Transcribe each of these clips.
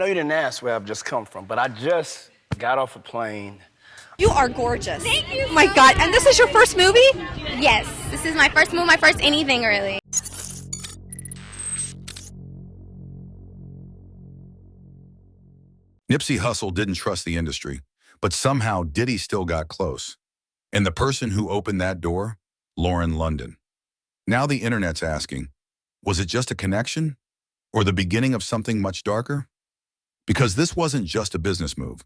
No, you didn't ask where I've just come from, but I just got off a plane. You are gorgeous. Thank you. Oh my God. And this is your first movie? Yes, this is my first move, my first anything really. Nipsey Hussle didn't trust the industry, but somehow Diddy still got close. And the person who opened that door? Lauren London. Now the internet's asking, was it just a connection? Or the beginning of something much darker? Because this wasn't just a business move.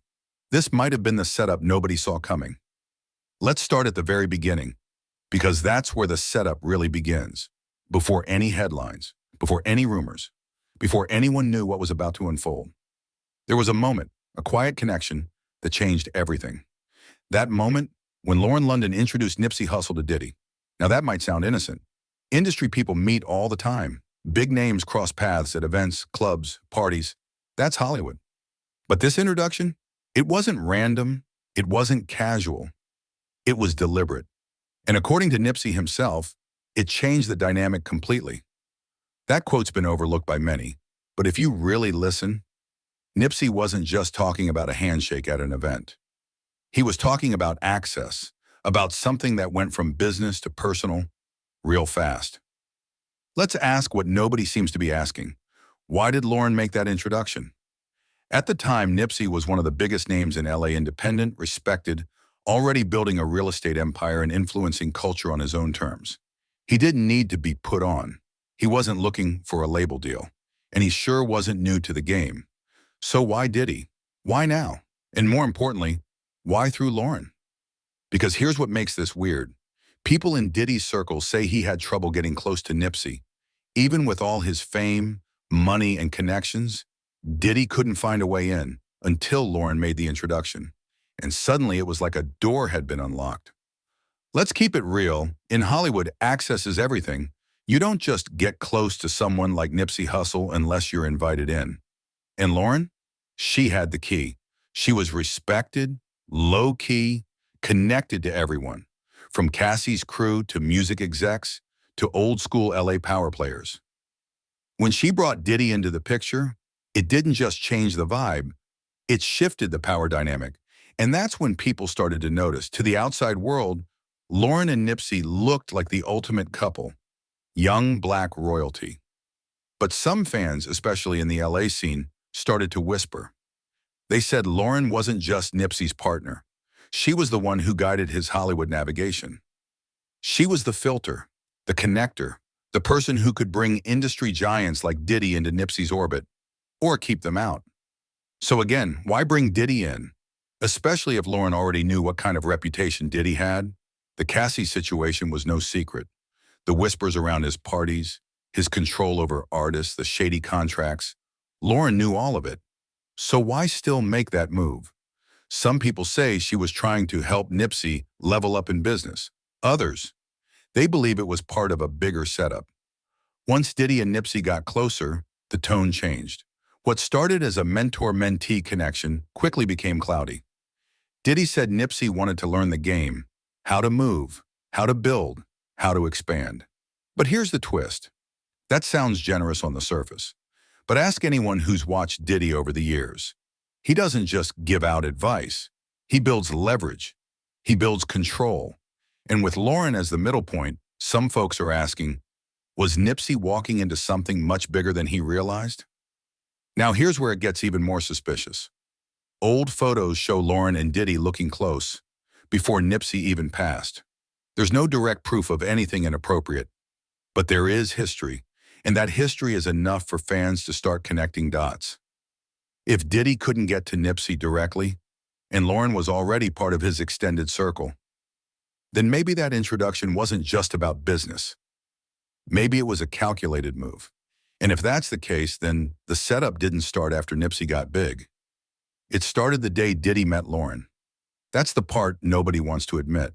This might have been the setup nobody saw coming. Let's start at the very beginning, because that's where the setup really begins. Before any headlines, before any rumors, before anyone knew what was about to unfold. There was a moment, a quiet connection, that changed everything. That moment when Lauren London introduced Nipsey Hussle to Diddy. Now that might sound innocent. Industry people meet all the time. Big names cross paths at events, clubs, parties. That's Hollywood. But this introduction, it wasn't random, it wasn't casual. It was deliberate. And according to Nipsey himself, it changed the dynamic completely. That quote's been overlooked by many, but if you really listen, Nipsey wasn't just talking about a handshake at an event. He was talking about access, about something that went from business to personal, real fast. Let's ask what nobody seems to be asking. Why did Lauren make that introduction? At the time, Nipsey was one of the biggest names in LA, independent, respected, already building a real estate empire and influencing culture on his own terms. He didn't need to be put on. He wasn't looking for a label deal, and he sure wasn't new to the game. So why did he? Why now? And more importantly, why through Lauren? Because here's what makes this weird. People in Diddy's circles say he had trouble getting close to Nipsey. Even with all his fame, money, and connections, Diddy couldn't find a way in until Lauren made the introduction. And suddenly it was like a door had been unlocked. Let's keep it real. In Hollywood, access is everything. You don't just get close to someone like Nipsey Hussle unless you're invited in. And Lauren? She had the key. She was respected, low-key, connected to everyone, from Cassie's crew to music execs to old-school LA power players. When she brought Diddy into the picture, it didn't just change the vibe, it shifted the power dynamic. And that's when people started to notice. To the outside world, Lauren and Nipsey looked like the ultimate couple, young black royalty. But some fans, especially in the LA scene, started to whisper. They said Lauren wasn't just Nipsey's partner. She was the one who guided his Hollywood navigation. She was the filter, the connector, the person who could bring industry giants like Diddy into Nipsey's orbit, or keep them out. So again, why bring Diddy in? Especially if Lauren already knew what kind of reputation Diddy had. The Cassie situation was no secret. The whispers around his parties, his control over artists, the shady contracts. Lauren knew all of it. So why still make that move? Some people say she was trying to help Nipsey level up in business. Others, they believe it was part of a bigger setup. Once Diddy and Nipsey got closer, the tone changed. What started as a mentor-mentee connection quickly became cloudy. Diddy said Nipsey wanted to learn the game, how to move, how to build, how to expand. But here's the twist. That sounds generous on the surface. But ask anyone who's watched Diddy over the years. He doesn't just give out advice. He builds leverage. He builds control. And with Lauren as the middle point, some folks are asking, was Nipsey walking into something much bigger than he realized? Now here's where it gets even more suspicious. Old photos show Lauren and Diddy looking close, before Nipsey even passed. There's no direct proof of anything inappropriate, but there is history. And that history is enough for fans to start connecting dots. If Diddy couldn't get to Nipsey directly, and Lauren was already part of his extended circle, then maybe that introduction wasn't just about business. Maybe it was a calculated move. And if that's the case, then the setup didn't start after Nipsey got big. It started the day Diddy met Lauren. That's the part nobody wants to admit.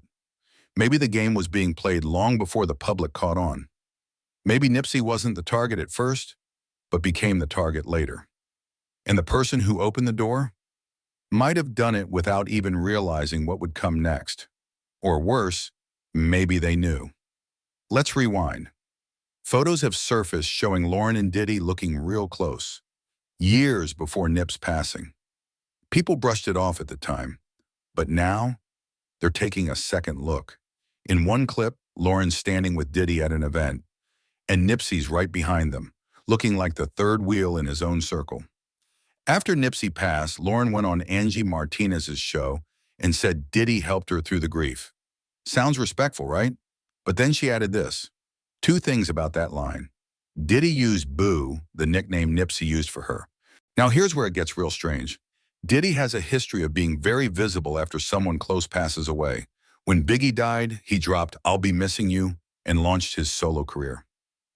Maybe the game was being played long before the public caught on. Maybe Nipsey wasn't the target at first, but became the target later. And the person who opened the door might have done it without even realizing what would come next. Or worse, maybe they knew. Let's rewind. Photos have surfaced showing Lauren and Diddy looking real close. years before Nip's passing. People brushed it off at the time, but now they're taking a second look. In one clip, Lauren's standing with Diddy at an event, and Nipsey's right behind them, looking like the third wheel in his own circle. After Nipsey passed, Lauren went on Angie Martinez's show and said Diddy helped her through the grief. Sounds respectful, right? But then she added this. Two things about that line. Diddy used Boo, the nickname Nipsey used for her. Now here's where it gets real strange. Diddy has a history of being very visible after someone close passes away. When Biggie died, he dropped I'll Be Missing You and launched his solo career.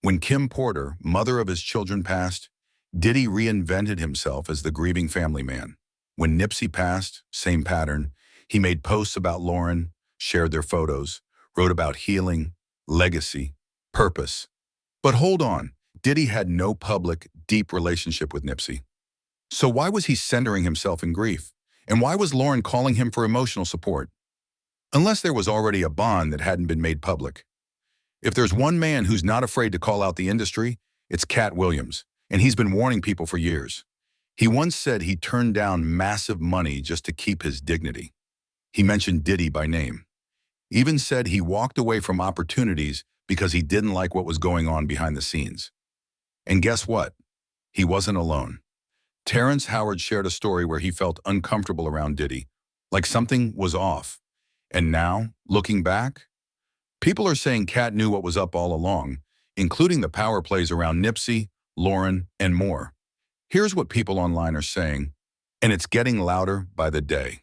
When Kim Porter, mother of his children, passed, Diddy reinvented himself as the grieving family man. When Nipsey passed, same pattern. He made posts about Lauren, shared their photos, wrote about healing, legacy, purpose. But hold on, Diddy had no public, deep relationship with Nipsey. So why was he centering himself in grief? And why was Lauren calling him for emotional support? Unless there was already a bond that hadn't been made public. If there's one man who's not afraid to call out the industry, it's Cat Williams, and he's been warning people for years. He once said he turned down massive money just to keep his dignity. He mentioned Diddy by name. Even said he walked away from opportunities because he didn't like what was going on behind the scenes. And guess what? He wasn't alone. Terrence Howard shared a story where he felt uncomfortable around Diddy, like something was off. And now, looking back, people are saying Cat knew what was up all along, including the power plays around Nipsey, Lauren, and more. Here's what people online are saying, and it's getting louder by the day.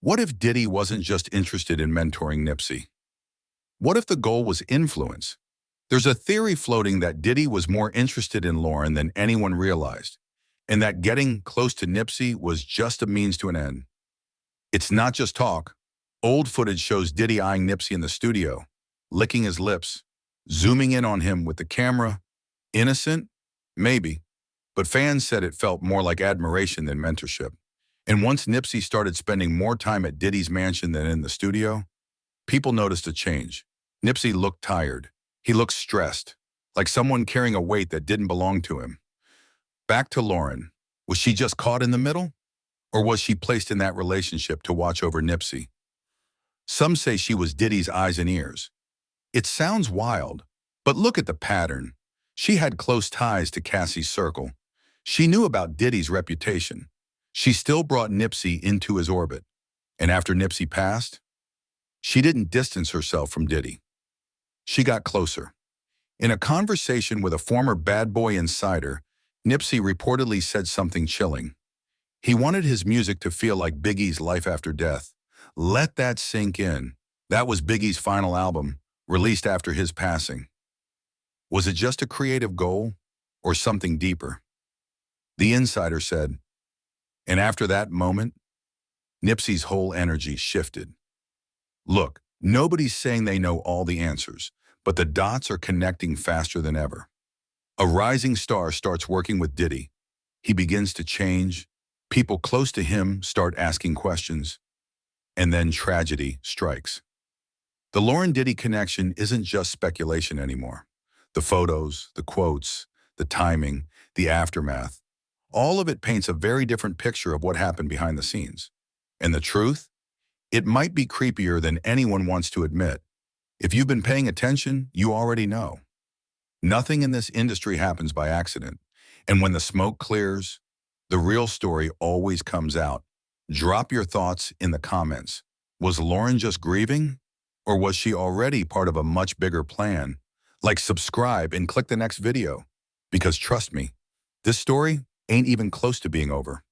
What if Diddy wasn't just interested in mentoring Nipsey? What if the goal was influence? There's a theory floating that Diddy was more interested in Lauren than anyone realized, and that getting close to Nipsey was just a means to an end. It's not just talk. Old footage shows Diddy eyeing Nipsey in the studio, licking his lips, zooming in on him with the camera. Innocent? Maybe. But fans said it felt more like admiration than mentorship. And once Nipsey started spending more time at Diddy's mansion than in the studio, people noticed a change. Nipsey looked tired. He looked stressed, like someone carrying a weight that didn't belong to him. Back to Lauren. Was she just caught in the middle? Or was she placed in that relationship to watch over Nipsey? Some say she was Diddy's eyes and ears. It sounds wild, but look at the pattern. She had close ties to Cassie's circle. She knew about Diddy's reputation. She still brought Nipsey into his orbit. And after Nipsey passed, she didn't distance herself from Diddy. She got closer. In a conversation with a former Bad Boy insider, Nipsey reportedly said something chilling. He wanted his music to feel like Biggie's Life After Death. Let that sink in. That was Biggie's final album, released after his passing. Was it just a creative goal or something deeper? The insider said, and after that moment, Nipsey's whole energy shifted. Look, nobody's saying they know all the answers, but the dots are connecting faster than ever. A rising star starts working with Diddy. He begins to change. People close to him start asking questions. And then tragedy strikes. The Lauren-Diddy connection isn't just speculation anymore. The photos, the quotes, the timing, the aftermath, all of it paints a very different picture of what happened behind the scenes. And the truth? It might be creepier than anyone wants to admit. If you've been paying attention, you already know. Nothing in this industry happens by accident. And when the smoke clears, the real story always comes out. Drop your thoughts in the comments. Was Lauren just grieving? Or was she already part of a much bigger plan? Like, subscribe and click the next video. Because trust me, this story ain't even close to being over.